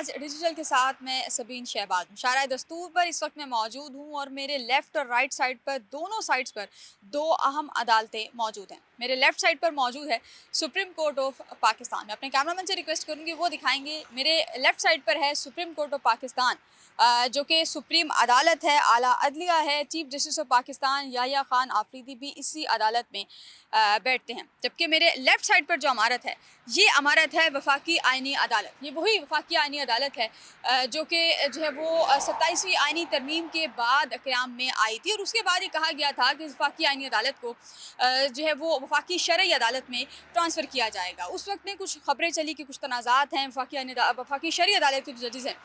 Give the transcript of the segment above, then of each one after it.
आज डिजिटल के साथ मैं सबीन शहबाज हूँ। शारा दस्तूर पर इस वक्त मैं मौजूद हूँ और मेरे लेफ़्ट और राइट साइड पर दोनों साइड्स पर दो अहम अदालतें मौजूद हैं। मेरे लेफ़्ट साइड पर मौजूद है सुप्रीम कोर्ट ऑफ पाकिस्तान। मैं अपने कैमरामैन से रिक्वेस्ट करूँगी वो दिखाएंगे। मेरे लेफ़्ट साइड पर है सुप्रीम कोर्ट ऑफ पाकिस्तान, जो कि सुप्रीम अदालत है, आला अदलिया है। Chief justice of Pakistan Yahya Khan Afridi भी इसी अदालत में बैठते हैं। जबकि मेरे लेफ़्ट साइड पर जो इमारत है, ये इमारत है वफाकी आइनी अदालत। ये वही वफाकी आइनी अदालत है जो कि जो है वो 27वीं आइनी तरमीम के बाद क़याम में आई थी और उसके बाद ये कहा गया था कि वफाकी आइनी अदालत को जो है वो वफाकी शरई अदालत में ट्रांसफ़र किया जाएगा। उस वक्त में कुछ ख़बरें चली कि कुछ तनाज़ात हैं, वफाकी शरई अदालत के जो जजेस हैं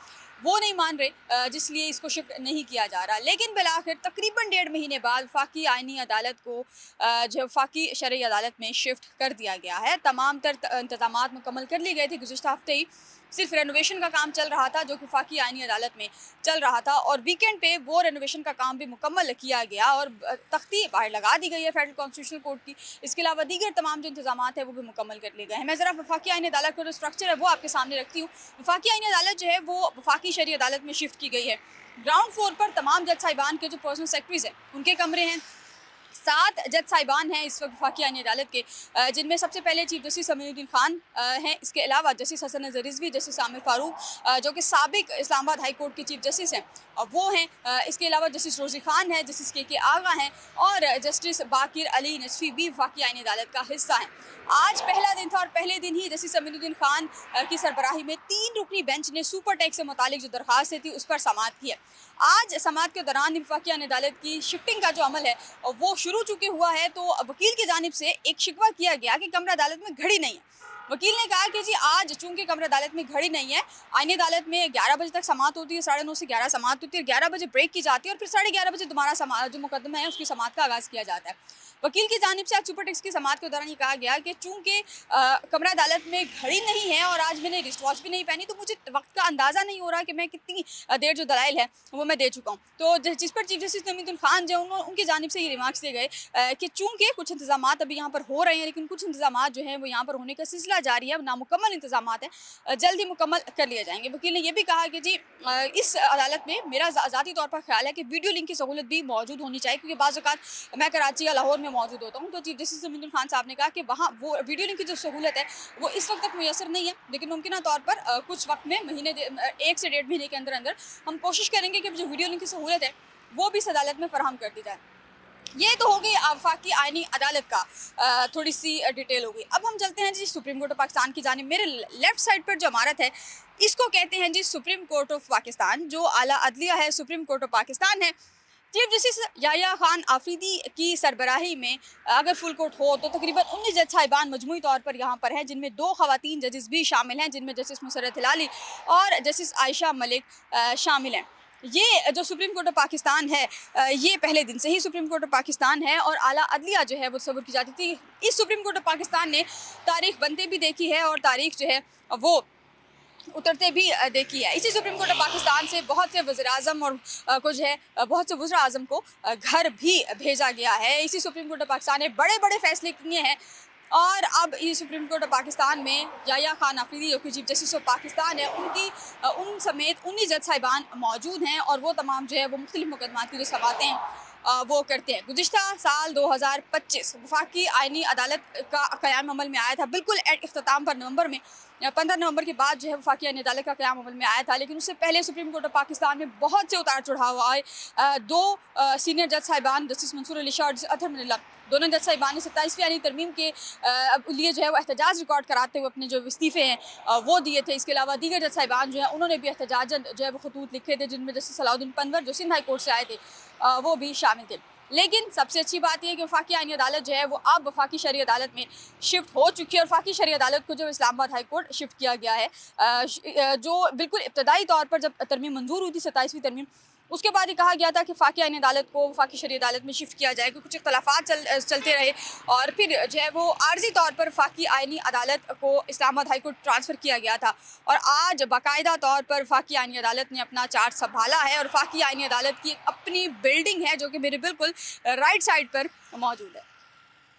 वो नहीं मान रहे, जिसलिए इसको शिफ्ट नहीं किया जा रहा। लेकिन बिलाखिर तकरीबन 1.5 महीने बाद वफाकी आइनी अदालत को जो वफाकी शरई अदालत में शिफ्ट कर दिया गया है। तमाम तर इंतज़ामात मुकम्मल कर लिए गए थे। गुज़िश्ता हफ्ते ही सिर्फ रेनोवेशन का काम चल रहा था जो कि वफाकी आइनी अदालत में चल रहा था और वीकेंड पे वो रेनोवेशन का काम भी मुकम्मल किया गया और तख्ती बाहर लगा दी गई है फेडरल कॉन्स्टिट्यूशनल कोर्ट की। इसके अलावा दीगर तमाम जो इंतजामात है वो भी मुकम्मल कर लिए गए हैं। मैं ज़रा वफाकी आइनी अदालत का जो स्ट्रक्चर है वो आपके सामने रखती हूँ। वफाकी आइनी अदालत जो है वो वफाकी शरई अदालत में शिफ्ट की गई है। ग्राउंड फ्लोर पर तमाम जज साहिबान के जो पर्सनल सेक्रेटरीज हैं उनके कमरे हैं। 7 जज साहिबान हैं इस वक्त वफाकी आइनी अदालत के, जिनमें सबसे पहले चीफ जस्टिस अमीनुद्दीन खान हैं। इसके अलावा जस्टिस हसन नज़र रिजवी, जस्टिस आमिर फारूक जो कि साबिक इस्लामाबाद हाई कोर्ट के चीफ जस्टिस हैं वो हैं। इसके अलावा जस्टिस रोज़ी खान है, जस्टिस के आगा हैं और जस्टिस बाकिर अली नजफी भी वफाकी आइनी अदालत का हिस्सा हैं। आज पहला दिन था और पहले दिन ही जस्टिस अमीनुद्दीन खान की सरबराही में 3 रुकनी बेंच ने सुपर टैक्स से मुतालिक जो दरख्वास्त थी उस पर समाअत की है। आज समाअत के दौरान वफाकी आइनी अदालत की शिफ्टिंग का जो अमल है वो शुरू चुके हुआ है। तो वकील की जानिब से एक शिकवा किया गया कि कमरा अदालत में घड़ी नहीं है। वकील ने कहा कि जी आज चूंकि कमरा अदालत में घड़ी नहीं है, आइनी अदालत में 11 बजे तक समाअत होती है, 9:30 से 11 समाअत होती है, 11 बजे ब्रेक की जाती है और फिर 11:30 बजे दोबारा जो मुकदमा है उसकी समाअत का आगाज़ किया जाता है। वकील की जानिब से आज सुपर टैक्स की समाअत के दौरान ये कहा गया कि चूंकि कमरा अदालत में घड़ी नहीं है और आज मैंने रिस्ट वॉच भी नहीं पहनी तो मुझे वक्त का अंदाज़ा नहीं हो रहा कि मैं कितनी देर जो दलाइल है वो मैं दे चुका हूँ। तो जिस पर चीफ जस्टिस अमीनुद्दीन खान जो उनकी जानिब से ये रिमार्क्स दिए गए कि चूँकि कुछ इंतजामात अभी यहाँ पर हो रहे हैं लेकिन कुछ इंतजामात जो हैं वो यहाँ पर होने का सिलसिला जारी है, नामुकम्मल इंतजामात हैं, जल्द ही मुकम्मल कर लिए जाएंगे। वकील ने यह भी कहा कि जी इस अदालत में मेरा ज़ाती तौर पर ख्याल है कि वीडियो लिंक की सहूलत भी मौजूद होनी चाहिए, क्योंकि बाज़ औक़ात मैं कराची या लाहौर में मौजूद होता हूँ। तो चीफ जस्टिस अमीनुद्दीन खान साहब ने कहा कि वहाँ वो वीडियो लिंक की जो सहूलत है वो इस वक्त तक मुयसर नहीं है, लेकिन मुमकिन तौर पर कुछ वक्त में 1 से 1.5 महीने के अंदर अंदर हम कोशिश करेंगे कि जो वीडियो लिंक की सहूलत है वो भी इस अदालत में फराहम कर दी जाए। ये तो हो गई वफाकी आइनी अदालत का थोड़ी सी डिटेल हो गई। अब हम चलते हैं जी सुप्रीम कोर्ट ऑफ पाकिस्तान की जानिब। मेरे लेफ़्ट साइड पर जो इमारत है इसको कहते हैं जी सुप्रीम कोर्ट ऑफ पाकिस्तान, जो आला अदलिया है सुप्रीम कोर्ट ऑफ पाकिस्तान है। चीफ जस्टिस याह्या खान आफरीदी की सरबराही में अगर फुल कोर्ट हो तो तकरीबन 19 जज साहिबान मजमूई तौर पर यहाँ पर हैं, जिनमें 2 ख़वातीन जजेस भी शामिल हैं, जिनमें जस्टिस मुसर्रत हिलाली और जस्टिस आयशा मलिक शामिल हैं। ये जो सुप्रीम कोर्ट ऑफ पाकिस्तान है ये पहले दिन से ही सुप्रीम कोर्ट ऑफ पाकिस्तान है और आला अदलिया जो है वो तस्वुर की जाती थी। इस सुप्रीम कोर्ट ऑफ पाकिस्तान ने तारीख बनते भी देखी है और तारीख जो है वो उतरते भी देखी है। इसी सुप्रीम कोर्ट ऑफ पाकिस्तान से बहुत से वज़ीर-ए-आज़म और कुछ है बहुत से वज़ीर-ए-आज़म को घर भी भेजा गया है। इसी सुप्रीम कोर्ट ऑफ पाकिस्तान ने बड़े बड़े फैसले किए हैं और अब ये सुप्रीम कोर्ट ऑफ पाकिस्तान में याह्या खान आफरीदी जो कि चीफ जस्टिस ऑफ पाकिस्तान है उन समेत 19 जज साहिबान मौजूद हैं और वो तमाम जो है वो मुख्तलिफ मुकदमात की जो समाअतें हैं वो करते हैं। गुज़िश्ता साल 2025 वफाकी आइनी अदालत का क़याम अमल में आया था, बिल्कुल इख्तिताम पर नवंबर में 15 नवंबर के बाद जो है वफाकी आइनी अदालत का क़याम अमल में आया था। लेकिन उससे पहले सुप्रीम कोर्ट ऑफ पाकिस्तान में बहुत से उतार चढ़ाव आए। 2 सीनियर जज साहिबान जस्टिस मंसूर अली शाह और जस्टिस अतहर मिल्ला, दोनों जज साहिबान ने 27वीं आइनी तरमीम के लिए जो है वो एहतजाज रिकॉर्ड कराते हुए अपने जो इस्तीफ़े हैं वो दिए थे। इसके अलावा दीगर जज साहिबान जो है उन्होंने भी एहतजाजन जो है वो खतूत लिखे थे, जिनमें जस्टिस सलाउद्दीन पनवर जो सिंध हाई कोर्ट से आए थे वो भी शामिल थे। लेकिन सबसे अच्छी बात यह है कि वफाकी आइनी अदालत जो है वो अब वफाकी शरई अदालत में शिफ्ट हो चुकी है और वफाकी शरई अदालत को जो इस्लामाबाद हाई कोर्ट शिफ्ट किया गया है, जो बिल्कुल इब्तदाई तौर पर जब तरमीम मंजूर हुई थी 27वीं तरमीम, उसके बाद ये कहा गया था कि वफाकी आइनी अदालत को वफाकी शरई अदालत में शिफ्ट किया जाए, कुछ इख्तलाफात चलते रहे और फिर जो है वो आर्जी तौर पर वफाकी आइनी अदालत को इस्लामाबाद हाई कोर्ट ट्रांसफ़र किया गया था और आज बाकायदा तौर पर वफाकी आइनी अदालत ने अपना चार्ज संभाला है और वफाकी आइनी अदालत की अपनी बिल्डिंग है जो कि मेरे बिल्कुल राइट साइड पर मौजूद है।